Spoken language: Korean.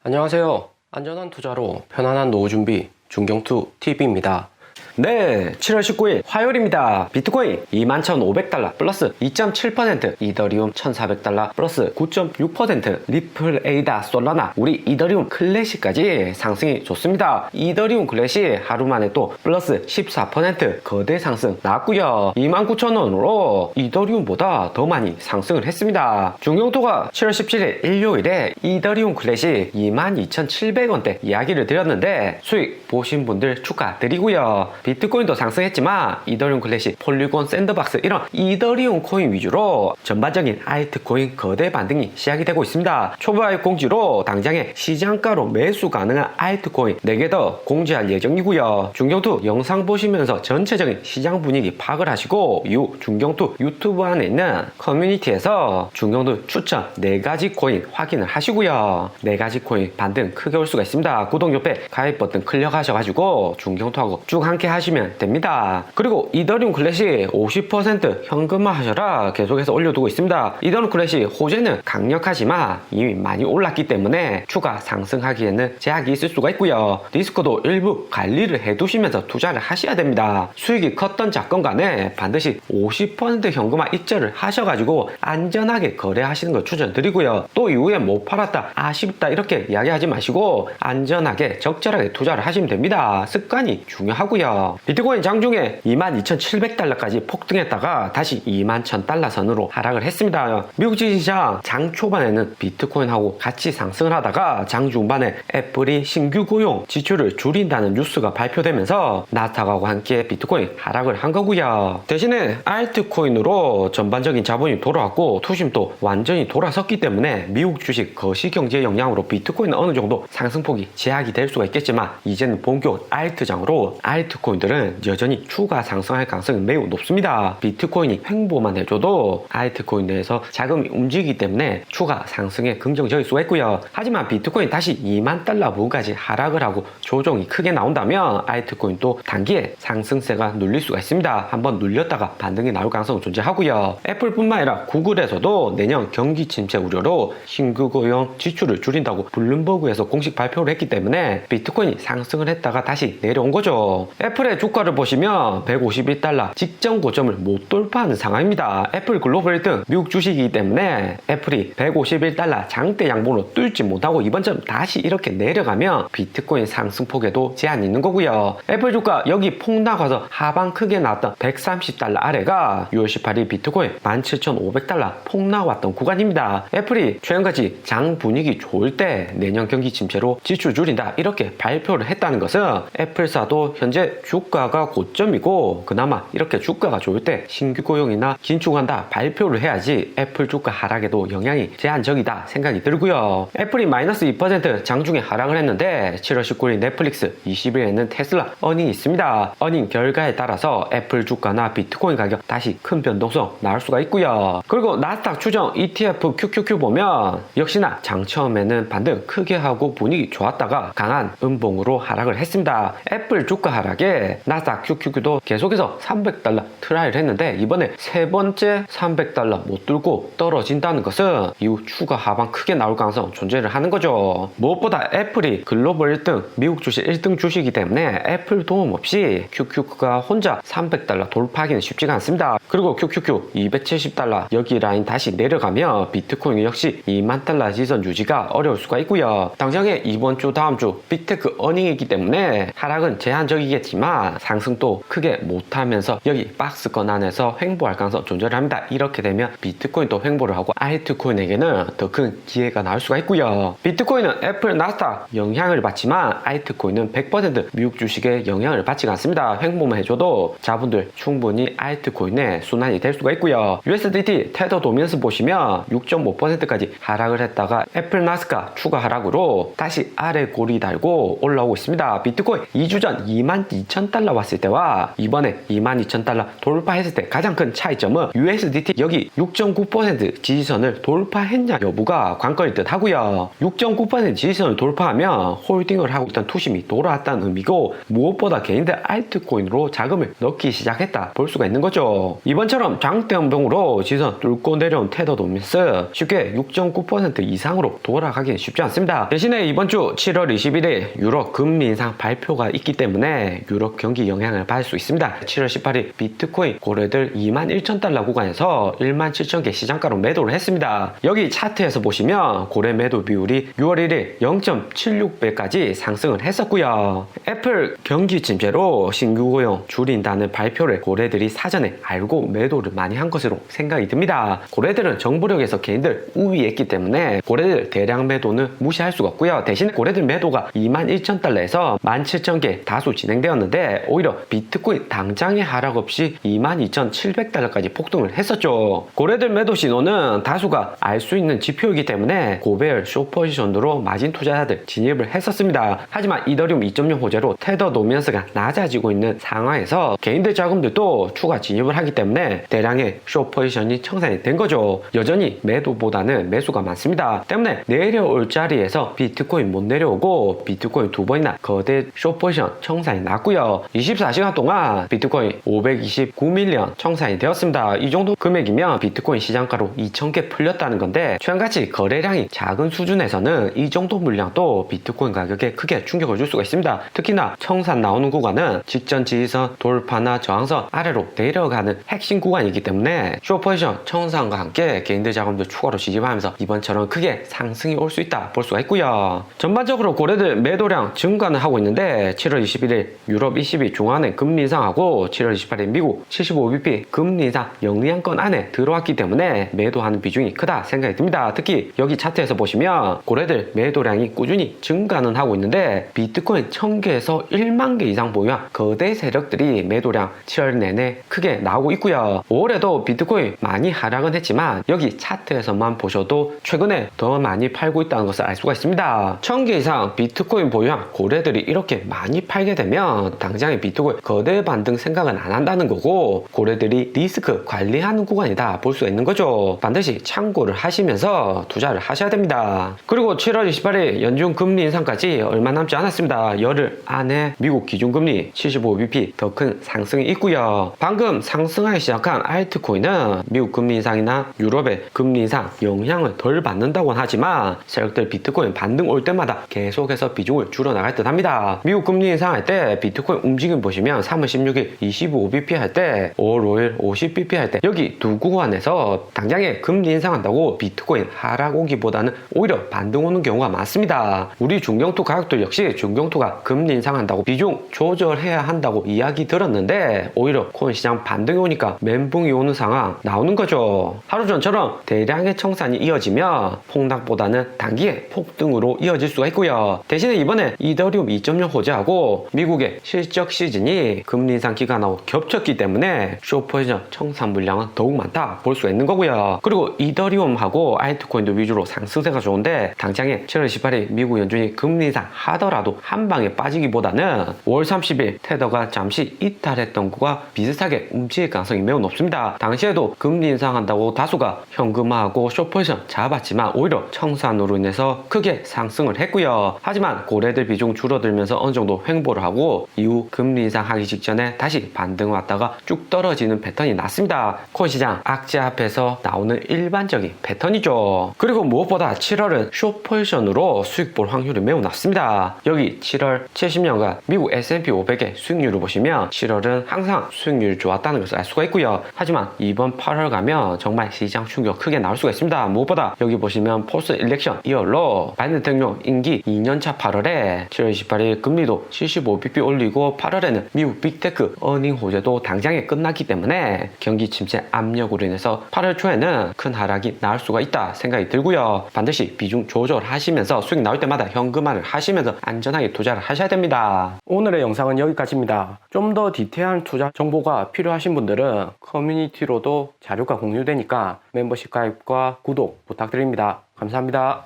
안녕하세요. 안전한 투자로 편안한 노후 준비 중경투 TV입니다. 네, 7월 19일 화요일입니다. 비트코인 21,500달러 플러스 2.7%, 이더리움 1,400달러 플러스 9.6%, 리플, 에이다, 솔라나, 우리 이더리움 클래식까지 상승이 좋습니다. 이더리움 클래식 하루 만에 또 플러스 14% 거대 상승 나왔고요. 29,000원으로 이더리움보다 더 많이 상승을 했습니다. 중경투가 7월 17일 일요일에 이더리움 클래식 22,700원대 이야기를 드렸는데 수익 보신 분들 축하드리고요. 비트코인도 상승했지만 이더리움 클래식, 폴리곤, 샌드박스 이런 이더리움 코인 위주로 전반적인 알트코인 거대 반등이 시작이 되고 있습니다. 초보화입 공지로 당장에 시장가로 매수 가능한 알트코인 4개 더 공지할 예정이고요. 중경투 영상 보시면서 전체적인 시장 분위기 파악을 하시고 이후 중경투 유튜브 안에 있는 커뮤니티에서 중경투 추천 4가지 코인 확인을 하시고요. 4가지 코인 반등 크게 올 수가 있습니다. 구독 옆에 가입 버튼 클릭하셔가지고 중경투하고 쭉 함께 하시면 됩니다. 그리고 이더리움 클래식 50% 현금화 하셔라 계속해서 올려두고 있습니다. 이더리움 클래식 호재는 강력하지만 이미 많이 올랐기 때문에 추가 상승하기에는 제약이 있을 수가 있고요. 리스크도 일부 관리를 해두시면서 투자를 하셔야 됩니다. 수익이 컸던 작건 간에 반드시 50% 현금화 입절을 하셔가지고 안전하게 거래하시는 걸 추천드리고요. 또 이후에 못 팔았다 아쉽다 이렇게 이야기하지 마시고 안전하게 적절하게 투자를 하시면 됩니다. 습관이 중요하고요. 비트코인 장중에 22,700달러까지 폭등했다가 다시 21,000달러 선으로 하락을 했습니다. 미국 주식시장 장 초반에는 비트코인하고 같이 상승을 하다가 장 중반에 애플이 신규 고용 지출을 줄인다는 뉴스가 발표되면서 나스닥하고 함께 비트코인 하락을 한 거고요. 대신에 알트코인으로 전반적인 자본이 돌아왔고 투심도 완전히 돌아섰기 때문에 미국 주식 거시경제 영향으로 비트코인은 어느 정도 상승폭이 제약이 될 수가 있겠지만 이제는 본격 알트장으로 알트코인들은 여전히 추가 상승할 가능성이 매우 높습니다. 비트코인이 횡보만 해줘도 알트코인 내에서 자금이 움직이기 때문에 추가 상승에 긍정적일 수가 있고요. 하지만 비트코인 다시 2만 달러 부근까지 하락을 하고 조정이 크게 나온다면 알트코인도 단기에 상승세가 눌릴 수가 있습니다. 한번 눌렸다가 반등이 나올 가능성은 존재하고요. 애플뿐만 아니라 구글에서도 내년 경기 침체 우려로 신규 고용 지출을 줄인다고 블룸버그에서 공식 발표를 했기 때문에 비트코인이 상승을 했다가 다시 내려온 거죠. 애플의 주가를 보시면 151달러 직전 고점을 못 돌파하는 상황입니다. 애플 글로벌 1등 미국 주식이기 때문에 애플이 151달러 장대 양봉으로 뚫지 못하고 이번처럼 다시 이렇게 내려가면 비트코인 상승폭에도 제한이 있는 거고요. 애플 주가 여기 폭락와서 하방 크게 나왔던 130달러 아래가 6월 18일 비트코인 17,500달러 폭락 왔던 구간입니다. 애플이 최근까지 장 분위기 좋을 때 내년 경기 침체로 지출 줄인다 이렇게 발표를 했다는 것은 애플사도 현재 주가가 고점이고 그나마 이렇게 주가가 좋을 때 신규 고용이나 긴축한다 발표를 해야지 애플 주가 하락에도 영향이 제한적이다 생각이 들고요. 애플이 마이너스 2% 장중에 하락을 했는데 7월 19일 넷플릭스, 20일에는 테슬라 어닝이 있습니다. 어닝 결과에 따라서 애플 주가나 비트코인 가격 다시 큰 변동성 나올 수가 있고요. 그리고 나스닥 추정 ETF QQQ 보면 역시나 장 처음에는 반등 크게 하고 분위기 좋았다가 강한 음봉으로 하락을 했습니다. 애플 주가 하락에 나스닥 QQQ도 계속해서 300달러 트라이를 했는데 이번에 세 번째 300달러 못 뚫고 떨어진다는 것은 이후 추가 하방 크게 나올 가능성 존재를 하는 거죠. 무엇보다 애플이 글로벌 1등 미국 주식 1등 주식이기 때문에 애플 도움 없이 QQQ가 혼자 300달러 돌파하기는 쉽지가 않습니다. 그리고 QQQ 270달러 여기 라인 다시 내려가면 비트코인 역시 2만 달러 지선 유지가 어려울 수가 있고요. 당장에 이번 주 다음 주 빅테크 어닝이기 때문에 하락은 제한적이겠지만 상승도 크게 못하면서 여기 박스권 안에서 횡보할 가능성 존재를 합니다. 이렇게 되면 비트코인도 횡보를 하고 알트코인에게는 더 큰 기회가 나올 수가 있고요. 비트코인은 애플, 나스닥 영향을 받지만 알트코인은 100% 미국 주식에 영향을 받지 않습니다. 횡보만 해줘도 자본들 충분히 알트코인에 순환이 될 수가 있고요. USDT 테더 도미넌스 보시면 6.5%까지 하락을 했다가 애플, 나스닥 추가 하락으로 다시 아래 고리 달고 올라오고 있습니다. 비트코인 2주 전 22,000달러 왔을 때와 이번에 22,000달러 돌파했을 때 가장 큰 차이점은 USDT 여기 6.9% 지지선을 돌파했냐 여부가 관건일 듯 하고요. 6.9% 지지선을 돌파하면 홀딩을 하고 있던 투심이 돌아왔다는 의미고 무엇보다 개인들 알트코인으로 자금을 넣기 시작했다 볼 수가 있는 거죠. 이번처럼 장대 연봉으로 지선 뚫고 내려온 테더 도미스 쉽게 6.9% 이상으로 돌아가기는 쉽지 않습니다. 대신에 이번 주 7월 21일 유럽 금리 인상 발표가 있기 때문에 유럽 경기 영향을 받을 수 있습니다. 7월 18일 비트코인 고래들 21,000달러 구간에서 17,000개 시장가로 매도를 했습니다. 여기 차트에서 보시면 고래 매도 비율이 6월 1일 0.76배까지 상승을 했었고요. 애플 경기 침체로 신규 고용 줄인다는 발표를 고래들이 사전에 알고 매도를 많이 한 것으로 생각이 듭니다. 고래들은 정보력에서 개인들 우위했기 때문에 고래들 대량 매도는 무시할 수가 없고요. 대신에 고래들 매도가 21,000달러에서 17,000개 다수 진행되었는데 오히려 비트코인 당장의 하락 없이 22,700달러까지 폭등을 했었죠. 고래들 매도 신호는 다수가 알 수 있는 지표이기 때문에 고배열 숏포지션으로 마진 투자자들 진입을 했었습니다. 하지만 이더리움 2.0 호재로 테더 도미넌스가 낮아지고 있는 상황에서 개인들 자금들도 추가 진입을 하기 때문에 대량의 숏포지션이 청산이 된 거죠. 여전히 매도보다는 매수가 많습니다. 때문에 내려올 자리에서 비트코인 못 내려오고 비트코인 두 번이나 거대 숏포지션 청산이 났고요. 24시간 동안 비트코인 529밀리언 청산이 되었습니다. 이 정도 금액이면 비트코인 시장가로 2,000개 풀렸다는 건데 최근같이 거래량이 작은 수준에서는 이 정도 물량도 비트코인 가격에 크게 충격을 줄 수가 있습니다. 특히나 청산 나오는 구간은 직전 지지선 돌파나 저항선 아래로 내려가는 핵심 구간이기 때문에 숏포지션 청산과 함께 개인들 자금도 추가로 지집하면서 이번처럼 크게 상승이 올 수 있다 볼 수가 있고요. 전반적으로 고래들 매도량 증가는 하고 있는데 7월 21일 유럽 ECB 중앙은행 금리 인상하고 7월 28일 미국 75bp 금리 인상 영리한건 안에 들어왔기 때문에 매도하는 비중이 크다 생각이 듭니다. 특히 여기 차트에서 보시면 고래들 매도량이 꾸준히 증가는 하고 있는데 비트코인 1000개에서 1만 개 이상 보유한 거대 세력들이 매도량 7월 내내 크게 나오고 있고요. 5월에도 비트코인 많이 하락은 했지만 여기 차트에서만 보셔도 최근에 더 많이 팔고 있다는 것을 알 수가 있습니다. 1000개 이상 비트코인 보유한 고래들이 이렇게 많이 팔게 되면 당장의 비트코인 거대 반등 생각은 안 한다는 거고 고래들이 리스크 관리하는 구간이다 볼 수가 있는 거죠. 반드시 참고를 하시면서 투자를 하셔야 됩니다. 그리고 7월 28일 연준 금리 인상까지 얼마 남지 않았습니다. 열흘 안에 미국 기준금리 75bp 더 큰 상승이 있고요. 방금 상승하기 시작한 알트코인은 미국 금리 인상이나 유럽의 금리 인상 영향을 덜 받는다고는 하지만 세력들 비트코인 반등 올 때마다 계속해서 비중을 줄여나갈 듯 합니다. 미국 금리 인상할 때 비트코인 움직임 보시면 3월 16일 25bp 할 때 5월 5일 50bp 할 때 여기 두 구간에서 당장에 금리 인상한다고 비트코인 하락 오기보다는 오히려 반등 오는 경우가 많습니다. 우리 중경투 가격들 역시 중경투가 금리 인상한다고 비중 조절해야 한다고 이야기 들었는데 오히려 코인 시장 반등이 오니까 멘붕이 오는 상황 나오는 거죠. 하루 전처럼 대량의 청산이 이어지면 폭락보다는 단기에 폭등으로 이어질 수가 있고요. 대신에 이번에 이더리움 2.0 호재하고 미국의 실적 시즌이 금리 인상 기간하고 겹쳤기 때문에 숏포지션 청산 물량은 더욱 많다 볼 수가 있는 거고요. 그리고 이더리움하고 알트코인도 위주로 상승세가 좋은데 당장에 7월 18일 미국 연준이 금리 인상 하더라도 한 방에 빠지기보다는 5월 30일 테더가 잠시 이탈했던 거와 비슷하게 움직일 가능성이 매우 높습니다. 당시에도 금리 인상한다고 다수가 현금화하고 숏포지션 잡았지만 오히려 청산으로 인해서 크게 상승을 했고요. 하지만 고래들 비중 줄어들면서 어느 정도 횡보를 하고 이후 금리 인상하기 직전에 다시 반등 왔다가 쭉 떨어지는 패턴이 났습니다. 코인 시장 악재 앞에서 나오는 일반적인 패턴이죠. 그리고 무엇보다 7월은 숏포지션으로 수익 볼 확률이 매우 낮습니다. 여기 7월 70년간 미국 S&P 500의 수익률을 보시면 7월은 항상 수익률이 좋았다는 것을 알 수가 있고요. 하지만 이번 8월 가면 정말 시장 충격 크게 나올 수가 있습니다. 무엇보다 여기 보시면 포스트 일렉션 이어로 바이든 대통령 임기 2년차 8월에 7월 28일 금리도 75bp 올리고 8월에는 미국 빅테크 어닝 호재도 당장에 끝났기 때문에 경기 침체 압력으로 인해서 8월 초에는 큰 하락이 나올 수가 있다 생각이 들고요. 반드시 비중 조절하시면서 수익 나올 때마다 현금화를 하시면서 안전하게 투자를 하셔야 됩니다. 오늘의 영상은 여기까지입니다. 좀 더 디테일한 투자 정보가 필요하신 분들은 커뮤니티로도 자료가 공유되니까 멤버십 가입과 구독 부탁드립니다. 감사합니다.